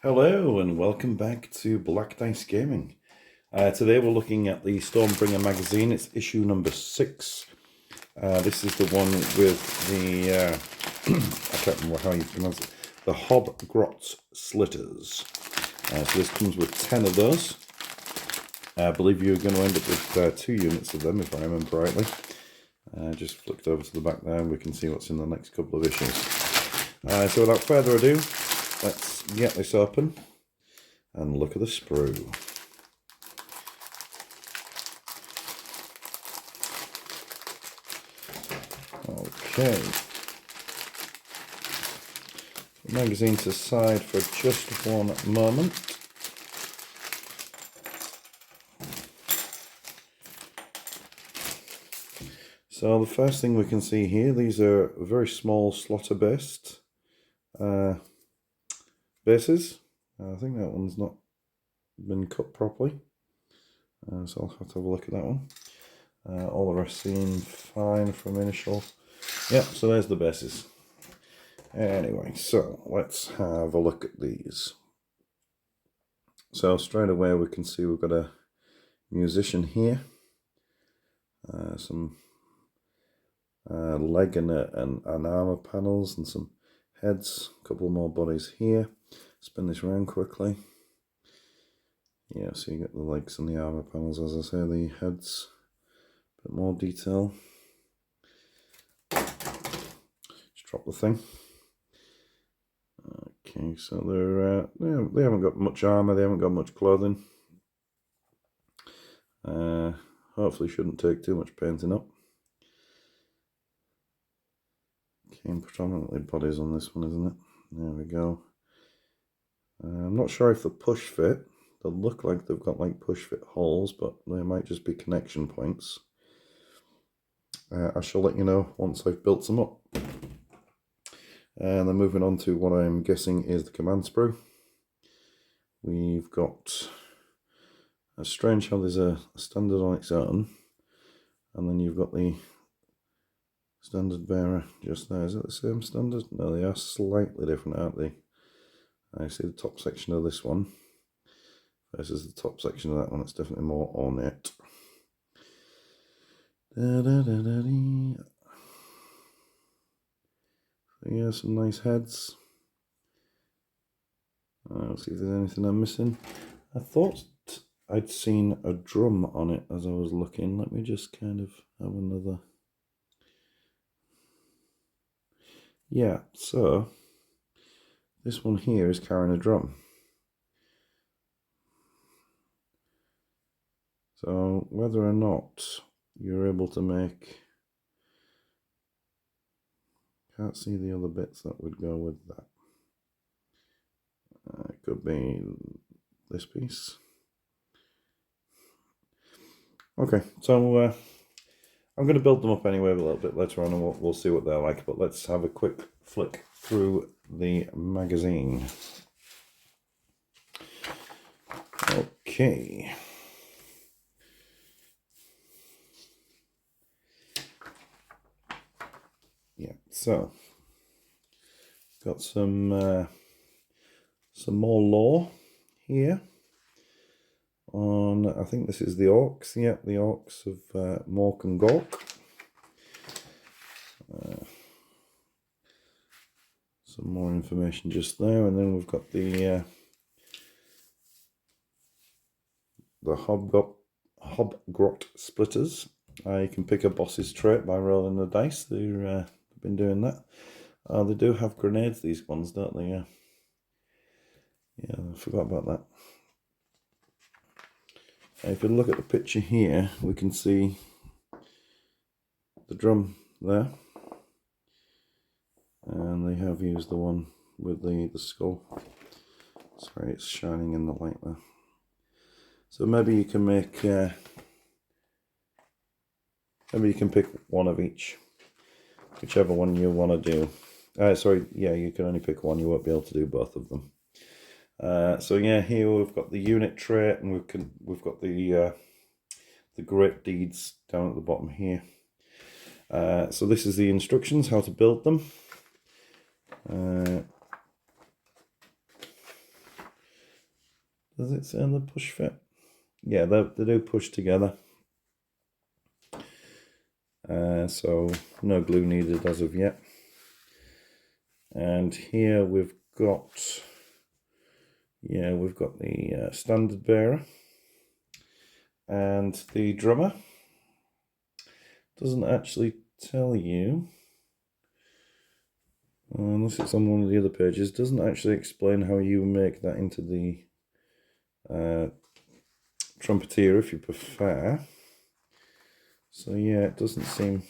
Hello and welcome back to Black Dice Gaming. Today we're looking at the Stormbringer magazine. It's issue number 6. This is the one with the, I can't remember how you pronounce it, the Hobgrot Slittaz. So this comes with 10 of those. I believe you're going to end up with 2 units of them, if I remember rightly. Just flicked over to the back there and we can see what's in the next couple of issues. So without further ado, let's get this open and look at the sprue. Okay. The magazine's aside for just one moment. So the first thing we can see here, these are very small slotter based bases. I think that one's not been cut properly, so I'll have to have a look at that one. All the rest seem fine from initial. Yep, so there's the bases. Anyway, so let's have a look at these. So straight away we can see we've got a musician here, some leg and armor panels and some heads, a couple more bodies here. Spin this around quickly. Yeah, so you get the legs and the armor panels, as I say, the heads, a bit more detail. Just drop the thing. Okay, so they haven't got much armor, they haven't got much clothing. Hopefully shouldn't take too much painting up. Okay, predominantly bodies on this one, isn't it? There we go. I'm not sure if the push fit. They look like they've got like push fit holes, but they might just be connection points. I shall let you know once I've built them up. And then moving on to what I'm guessing is the command sprue. We've got a strange how there's a standard on its own, and then you've got the standard bearer just there. Is it the same standard? No, they are slightly different, aren't they? I see the top section of this one versus the top section of that one. It's definitely more ornate. Yeah, some nice heads. Let's see if there's anything I'm missing. I thought I'd seen a drum on it as I was looking. Let me just kind of have another. Yeah, so this one here is carrying a drum. So whether or not you're able to make, can't see the other bits that would go with that. It could be this piece. Okay, so I'm going to build them up anyway a little bit later on, and we'll see what they're like. But let's have a quick flick through the magazine. Okay. Yeah, so got some more lore here on, I think this is the orcs. Yeah, the orcs of Mork and Gork. Some more information just there, and then we've got the Hobgrot Slittaz. You can pick a boss's trait by rolling the dice. They've been doing that. They do have grenades, these ones, don't they? Yeah. Yeah, I forgot about that. If you look at the picture here, we can see the drum there. And they have used the one with the skull. Sorry, it's shining in the light there. So maybe you can make, maybe you can pick one of each, whichever one you want to do. Sorry, yeah, you can only pick one. You won't be able to do both of them. So yeah, here we've got the unit trait, and we've got the great deeds down at the bottom here. So this is the instructions how to build them. Does it say on the push fit? Yeah, they do push together. So no glue needed as of yet. And here we've got, the standard bearer and the drummer. Doesn't actually tell you, unless it's on one of the other pages, doesn't actually explain how you make that into the trumpeter if you prefer. So yeah, it doesn't seem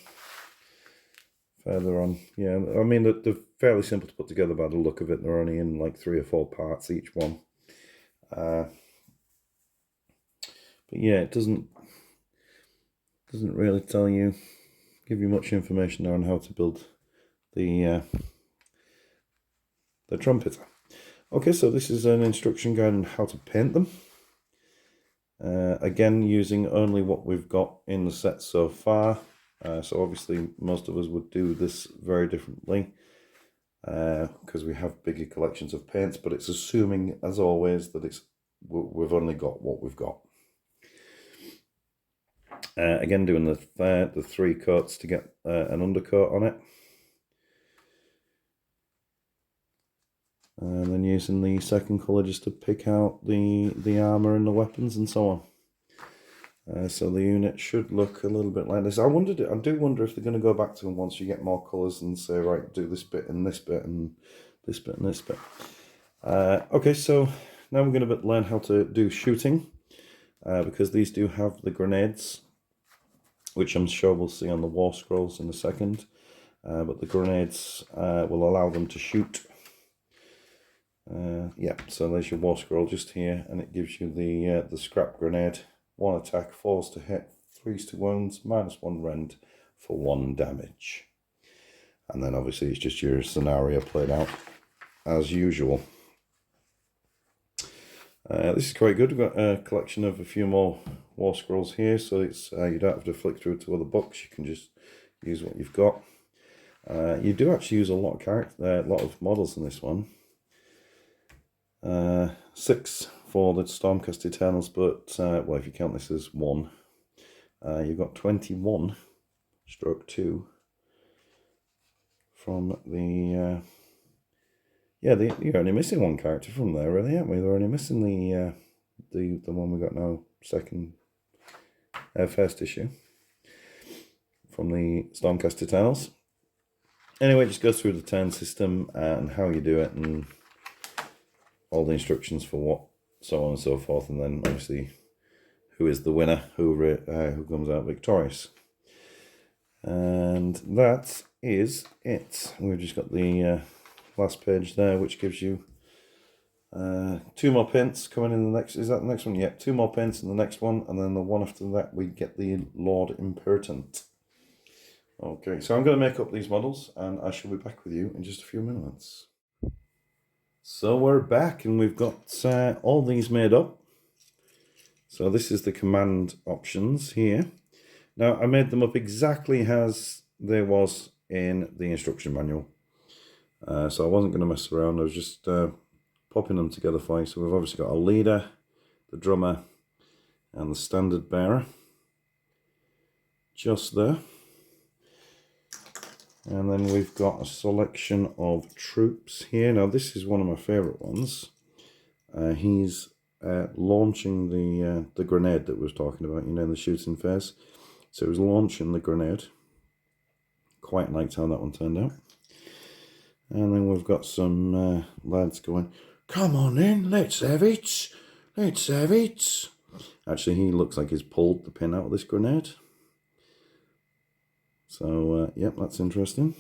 further on. Yeah, I mean they're fairly simple to put together by the look of it. They're only in like 3 or 4 parts each one. But yeah, it doesn't really give you much information on how to build the trumpeter. Okay, so this is an instruction guide on how to paint them. Again, using only what we've got in the set so far. So obviously most of us would do this very differently because we have bigger collections of paints, but it's assuming, as always, that we've only got what we've got. Again, doing the 3 coats to get an undercoat on it. And then using the second colour just to pick out the armour and the weapons and so on. So the unit should look a little bit like this. I do wonder if they're going to go back to them once you get more colours and say, right, do this bit and this bit and this bit and this bit. Okay, so now we're going to learn how to do shooting, because these do have the grenades, which I'm sure we'll see on the war scrolls in a second. But the grenades will allow them to shoot. Yeah, so there's your war scroll just here, and it gives you the scrap grenade. 1 attack, 4s to hit, 3s to wounds, -1 rend for 1 damage. And then obviously it's just your scenario played out as usual. This is quite good. We've got a collection of a few more war scrolls here, so it's you don't have to flick through to other books. You can just use what you've got. You do actually use a lot of models in this one. 6 for the Stormcast Eternals, but well, if you count this as 1, you've got 21/2 from the you're only missing 1 character from there, really, aren't we? We're only missing the one we got now, first issue from the Stormcast Eternals. Anyway, it just goes through the turn system and how you do it and all the instructions for what, so on and so forth, and then obviously who is the winner, who comes out victorious. And that is it. We've just got the last page there, which gives you 2 more pins coming in the next. Is that the next one? Yep, 2 more pins in the next one, and then the one after that we get the Lord Imperatant. Okay, so I'm going to make up these models, and I shall be back with you in just a few minutes. So we're back, and we've got all these made up. So this is the command options here. Now I made them up exactly as they was in the instruction manual. So I wasn't going to mess around. I was just popping them together for you. So we've obviously got a leader, the drummer, and the standard bearer. Just there. And then we've got a selection of troops here. Now this is one of my favourite ones. He's launching the grenade that we was talking about, you know, in the shooting phase. So he was launching the grenade. Quite liked how that one turned out. And then we've got some lads going, come on in, let's have it, let's have it. Actually, he looks like he's pulled the pin out of this grenade. So, yep, that's interesting.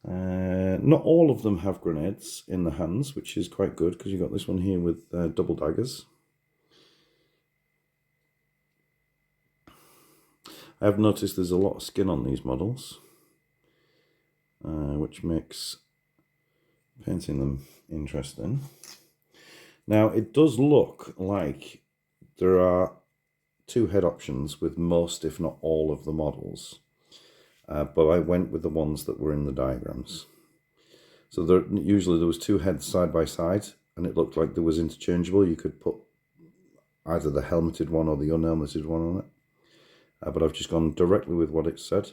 Not all of them have grenades in the hands, which is quite good, because you've got this one here with double daggers. I have noticed there's a lot of skin on these models, which makes painting them interesting. Now, it does look like there are 2 head options with most, if not all, of the models. But I went with the ones that were in the diagrams. So usually there was 2 heads side by side, and it looked like there was interchangeable. You could put either the helmeted one or the unhelmeted one on it. But I've just gone directly with what it said.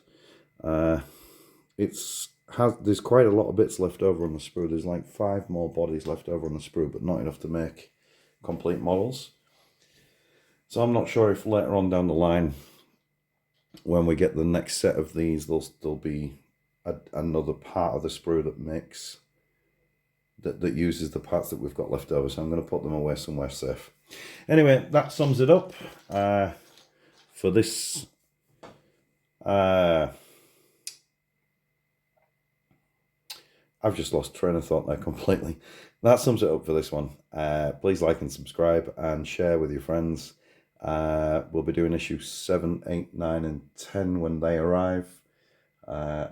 There's quite a lot of bits left over on the sprue. There's like 5 more bodies left over on the sprue, but not enough to make complete models. So I'm not sure if later on down the line, when we get the next set of these, there'll be another part of the sprue that uses the parts that we've got left over. So I'm going to put them away somewhere safe. Anyway, that sums it up for this. I've just lost train of thought there completely. That sums it up for this one. Please like and subscribe and share with your friends. We'll be doing issue 7, 8, 9, and 10 when they arrive.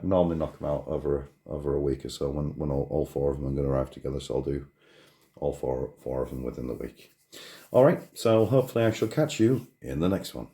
Normally knock them out over a week or so when all 4 of them are going to arrive together. So I'll do all four of them within the week. All right, so hopefully I shall catch you in the next one.